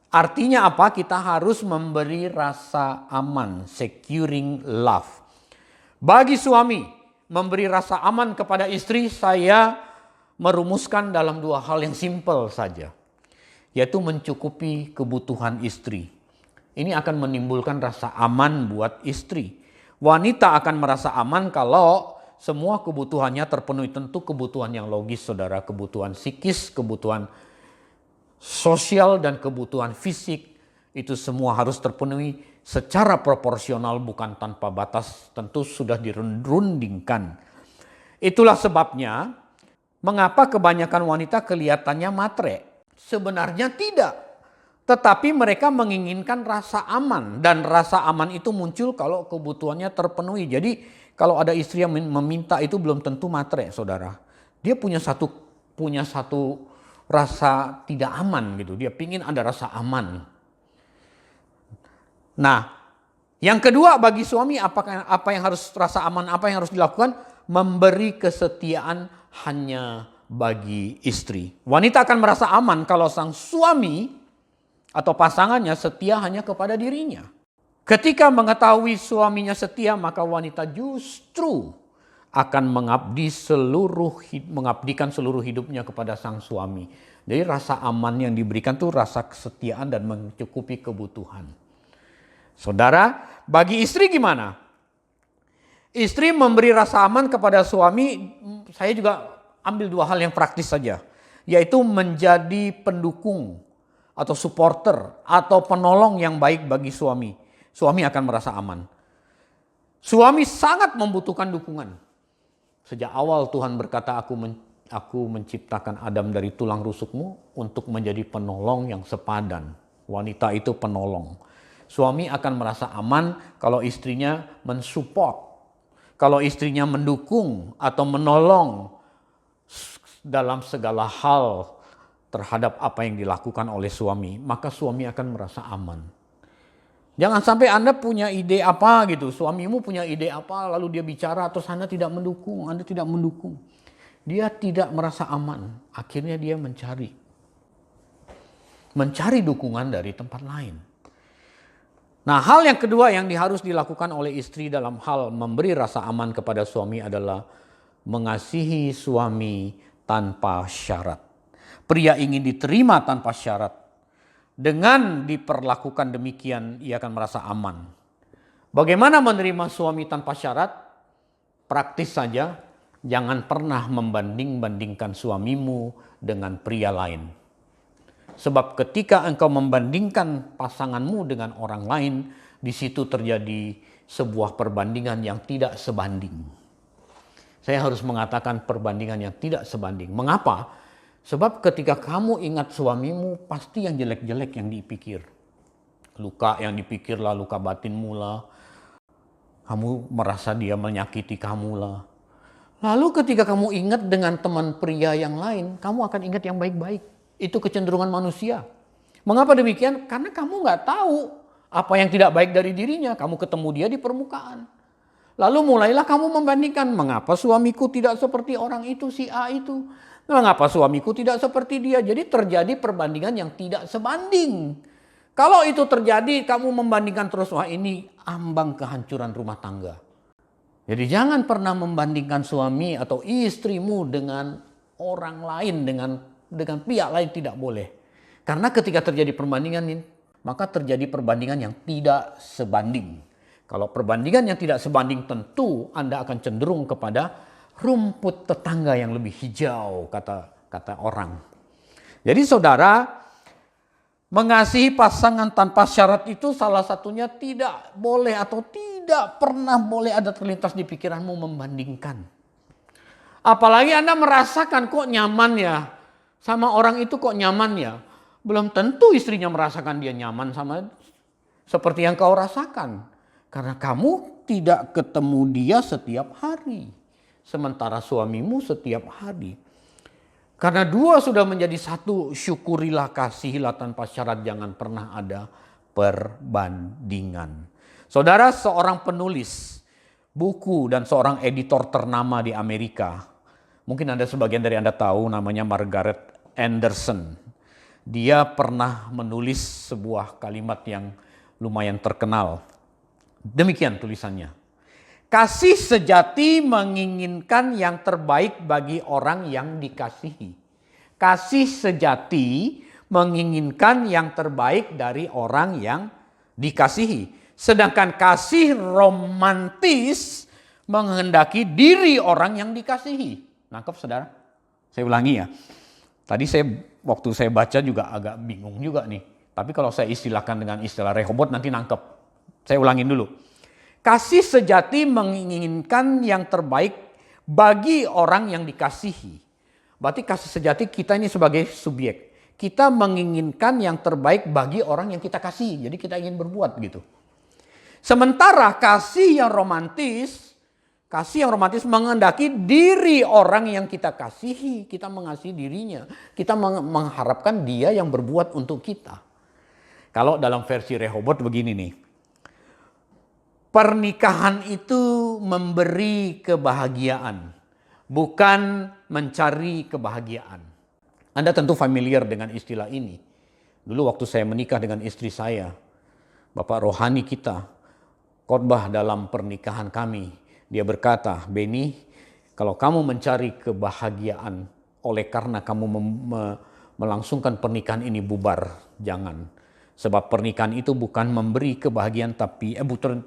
Artinya apa? Kita harus memberi rasa aman, securing love. Bagi suami, memberi rasa aman kepada istri, saya merumuskan dalam 2 hal yang simpel saja, yaitu mencukupi kebutuhan istri. Ini akan menimbulkan rasa aman buat istri. Wanita akan merasa aman kalau semua kebutuhannya terpenuhi. Tentu kebutuhan yang logis, saudara, kebutuhan psikis, kebutuhan sosial, dan kebutuhan fisik. Itu semua harus terpenuhi secara proporsional, bukan tanpa batas. Tentu sudah dirundingkan. Itulah sebabnya mengapa kebanyakan wanita kelihatannya matre? Sebenarnya tidak. Tetapi mereka menginginkan rasa aman. Dan rasa aman itu muncul kalau kebutuhannya terpenuhi. Jadi Kalau ada istri yang meminta itu belum tentu matre, saudara. Dia punya satu rasa tidak aman gitu. Dia pingin ada rasa aman. Nah, yang kedua bagi suami apa yang harus rasa aman, apa yang harus dilakukan? Memberi kesetiaan hanya bagi istri. Wanita akan merasa aman kalau sang suami atau pasangannya setia hanya kepada dirinya. Ketika mengetahui suaminya setia, maka wanita justru akan mengabdikan seluruh hidupnya kepada sang suami. Jadi rasa aman yang diberikan itu rasa kesetiaan dan mencukupi kebutuhan. Saudara, bagi istri gimana? Istri memberi rasa aman kepada suami, saya juga ambil dua hal yang praktis saja. Yaitu menjadi pendukung atau supporter atau penolong yang baik bagi suami. Suami akan merasa aman. Suami sangat membutuhkan dukungan. Sejak awal Tuhan berkata, aku menciptakan Adam dari tulang rusukmu untuk menjadi penolong yang sepadan. Wanita itu penolong. Suami akan merasa aman kalau istrinya mensupport. Kalau istrinya mendukung atau menolong dalam segala hal terhadap apa yang dilakukan oleh suami, maka suami akan merasa aman. Jangan sampai Anda punya ide apa gitu, suamimu punya ide apa, lalu dia bicara terus Anda tidak mendukung, Anda tidak mendukung. Dia tidak merasa aman, akhirnya dia mencari dukungan dari tempat lain. Nah, hal yang kedua yang harus dilakukan oleh istri dalam hal memberi rasa aman kepada suami adalah mengasihi suami tanpa syarat. Pria ingin diterima tanpa syarat. Dengan diperlakukan demikian, ia akan merasa aman. Bagaimana menerima suami tanpa syarat? Praktis saja, jangan pernah membanding-bandingkan suamimu dengan pria lain. Sebab ketika engkau membandingkan pasanganmu dengan orang lain, di situ terjadi sebuah perbandingan yang tidak sebanding. Saya harus mengatakan perbandingan yang tidak sebanding. Mengapa? Sebab ketika kamu ingat suamimu, pasti yang jelek-jelek yang dipikir. Luka yang dipikir lah, luka batinmu lah. Kamu merasa dia menyakiti kamu lah. Lalu ketika kamu ingat dengan teman pria yang lain, kamu akan ingat yang baik-baik. Itu kecenderungan manusia. Mengapa demikian? Karena kamu nggak tahu apa yang tidak baik dari dirinya. Kamu ketemu dia di permukaan. Lalu mulailah kamu membandingkan, mengapa suamiku tidak seperti orang itu, si A itu. Mengapa suamiku tidak seperti dia? Jadi terjadi perbandingan yang tidak sebanding. Kalau itu terjadi, kamu membandingkan terus, wah ini ambang kehancuran rumah tangga. Jadi jangan pernah membandingkan suami atau istrimu dengan orang lain, dengan pihak lain, tidak boleh. Karena ketika terjadi perbandingan ini, maka terjadi perbandingan yang tidak sebanding. Kalau perbandingan yang tidak sebanding, tentu Anda akan cenderung kepada rumput tetangga yang lebih hijau, kata orang. Jadi saudara, mengasihi pasangan tanpa syarat itu salah satunya tidak boleh atau tidak pernah boleh ada terlintas di pikiranmu membandingkan. Apalagi Anda merasakan kok nyaman ya, sama orang itu kok nyaman ya. Belum tentu istrinya merasakan dia nyaman sama seperti yang kau rasakan. Karena kamu tidak ketemu dia setiap hari. Sementara suamimu setiap hari. Karena dua sudah menjadi satu, syukurilah, kasihilah tanpa syarat, jangan pernah ada perbandingan. Saudara, seorang penulis buku dan seorang editor ternama di Amerika, mungkin Anda sebagian dari Anda tahu, namanya Margaret Anderson. Dia pernah menulis sebuah kalimat yang lumayan terkenal. Demikian tulisannya. Kasih sejati menginginkan yang terbaik bagi orang yang dikasihi. Kasih sejati menginginkan yang terbaik dari orang yang dikasihi. Sedangkan kasih romantis menghendaki diri orang yang dikasihi. Nangkep saudara? Saya ulangi ya. Tadi waktu saya baca juga agak bingung juga nih. Tapi kalau saya istilahkan dengan istilah Rehobot nanti nangkep. Saya ulangin dulu. Kasih sejati menginginkan yang terbaik bagi orang yang dikasihi. Berarti kasih sejati kita ini sebagai subjek. Kita menginginkan yang terbaik bagi orang yang kita kasih. Jadi kita ingin berbuat gitu. Sementara kasih yang romantis Kasih yang romantis menghendaki diri orang yang kita kasihi. Kita mengasihi dirinya. Kita mengharapkan dia yang berbuat untuk kita. Kalau dalam versi Rehoboth begini nih. Pernikahan itu memberi kebahagiaan. Bukan mencari kebahagiaan. Anda tentu familiar dengan istilah ini. Dulu waktu saya menikah dengan istri saya. Bapak rohani kita. Khotbah dalam pernikahan kami. Dia berkata, Benny, kalau kamu mencari kebahagiaan oleh karena kamu melangsungkan pernikahan ini, bubar, jangan. Sebab pernikahan itu bukan memberi kebahagiaan,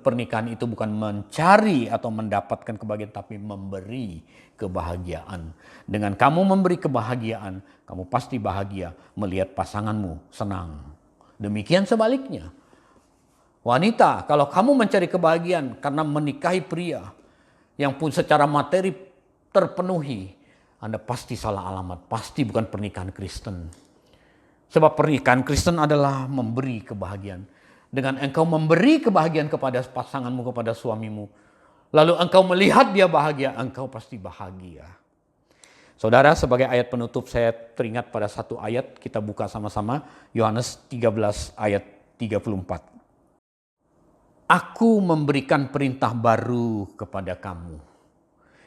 pernikahan itu bukan mencari atau mendapatkan kebahagiaan, tapi memberi kebahagiaan. Dengan kamu memberi kebahagiaan, kamu pasti bahagia melihat pasanganmu senang. Demikian sebaliknya. Wanita, kalau kamu mencari kebahagiaan karena menikahi pria yang pun secara materi terpenuhi, Anda pasti salah alamat, pasti bukan pernikahan Kristen. Sebab pernikahan Kristen adalah memberi kebahagiaan. Dengan engkau memberi kebahagiaan kepada pasanganmu, kepada suamimu, lalu engkau melihat dia bahagia, engkau pasti bahagia. Saudara, sebagai ayat penutup saya teringat pada satu ayat, kita buka sama-sama, Yohanes 13 ayat 34. Aku memberikan perintah baru kepada kamu,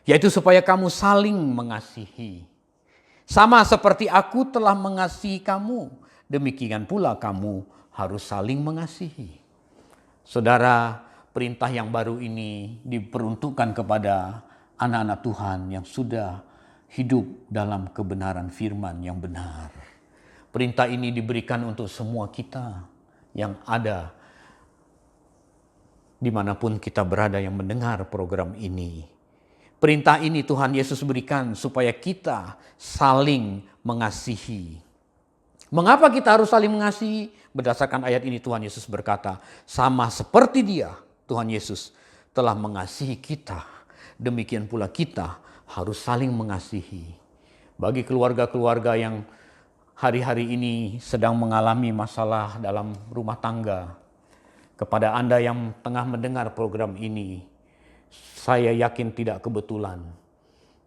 yaitu supaya kamu saling mengasihi. Sama seperti aku telah mengasihi kamu, demikian pula kamu harus saling mengasihi. Saudara, perintah yang baru ini diperuntukkan kepada anak-anak Tuhan yang sudah hidup dalam kebenaran firman yang benar. Perintah ini diberikan untuk semua kita yang ada dimanapun kita berada yang mendengar program ini. Perintah ini Tuhan Yesus berikan supaya kita saling mengasihi. Mengapa kita harus saling mengasihi? Berdasarkan ayat ini Tuhan Yesus berkata, sama seperti Dia, Tuhan Yesus, telah mengasihi kita. Demikian pula kita harus saling mengasihi. Bagi keluarga-keluarga yang hari-hari ini sedang mengalami masalah dalam rumah tangga, kepada Anda yang tengah mendengar program ini, saya yakin tidak kebetulan.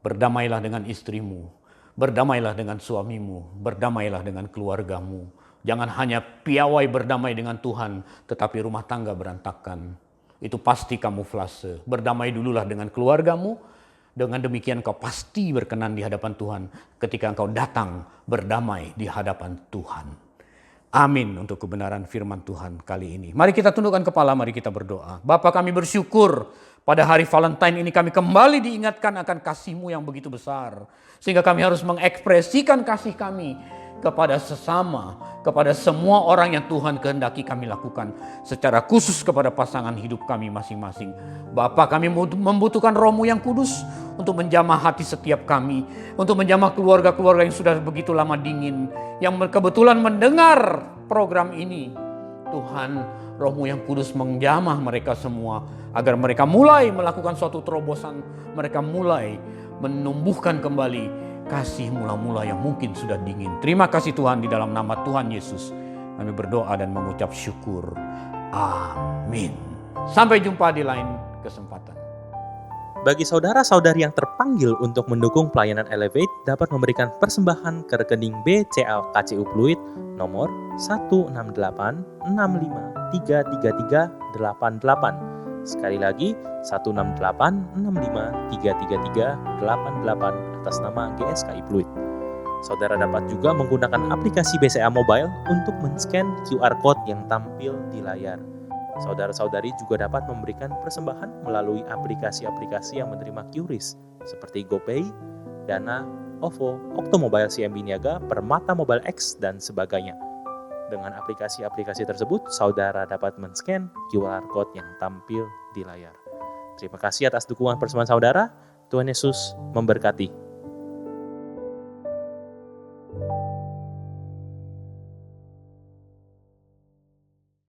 Berdamailah dengan istrimu, berdamailah dengan suamimu, berdamailah dengan keluargamu. Jangan hanya piawai berdamai dengan Tuhan, tetapi rumah tangga berantakan. Itu pasti kamuflase. Berdamai dululah dengan keluargamu, dengan demikian kau pasti berkenan di hadapan Tuhan ketika engkau datang berdamai di hadapan Tuhan. Amin untuk kebenaran firman Tuhan kali ini. Mari kita tundukkan kepala, mari kita berdoa. Bapa, kami bersyukur pada hari Valentine ini kami kembali diingatkan akan kasih-Mu yang begitu besar. Sehingga kami harus mengekspresikan kasih kami kepada sesama, kepada semua orang yang Tuhan kehendaki kami lakukan. Secara khusus kepada pasangan hidup kami masing-masing. Bapa, kami membutuhkan Roh-Mu yang kudus untuk menjamah hati setiap kami. Untuk menjamah keluarga-keluarga yang sudah begitu lama dingin. Yang kebetulan mendengar program ini. Tuhan, Roh-Mu yang kudus menjamah mereka semua. Agar mereka mulai melakukan suatu terobosan. Mereka mulai menumbuhkan kembali kasih mula-mula yang mungkin sudah dingin. Terima kasih Tuhan, di dalam nama Tuhan Yesus kami berdoa dan mengucap syukur. Amin. Sampai jumpa di lain kesempatan. Bagi saudara-saudari yang terpanggil untuk mendukung pelayanan Elevate dapat memberikan persembahan ke rekening BCA KCU Pluit nomor 16865333388. Sekali lagi, 16865333388 atas nama GSKI Pluit. Saudara dapat juga menggunakan aplikasi BCA Mobile untuk men-scan QR Code yang tampil di layar. Saudara-saudari juga dapat memberikan persembahan melalui aplikasi-aplikasi yang menerima QRIS seperti GoPay, Dana, OVO, Oktomobile CMB Niaga, Permata Mobile X, dan sebagainya. Dengan aplikasi-aplikasi tersebut, saudara dapat men-scan QR Code yang tampil di layar. Terima kasih atas dukungan persembahan saudara. Tuhan Yesus memberkati.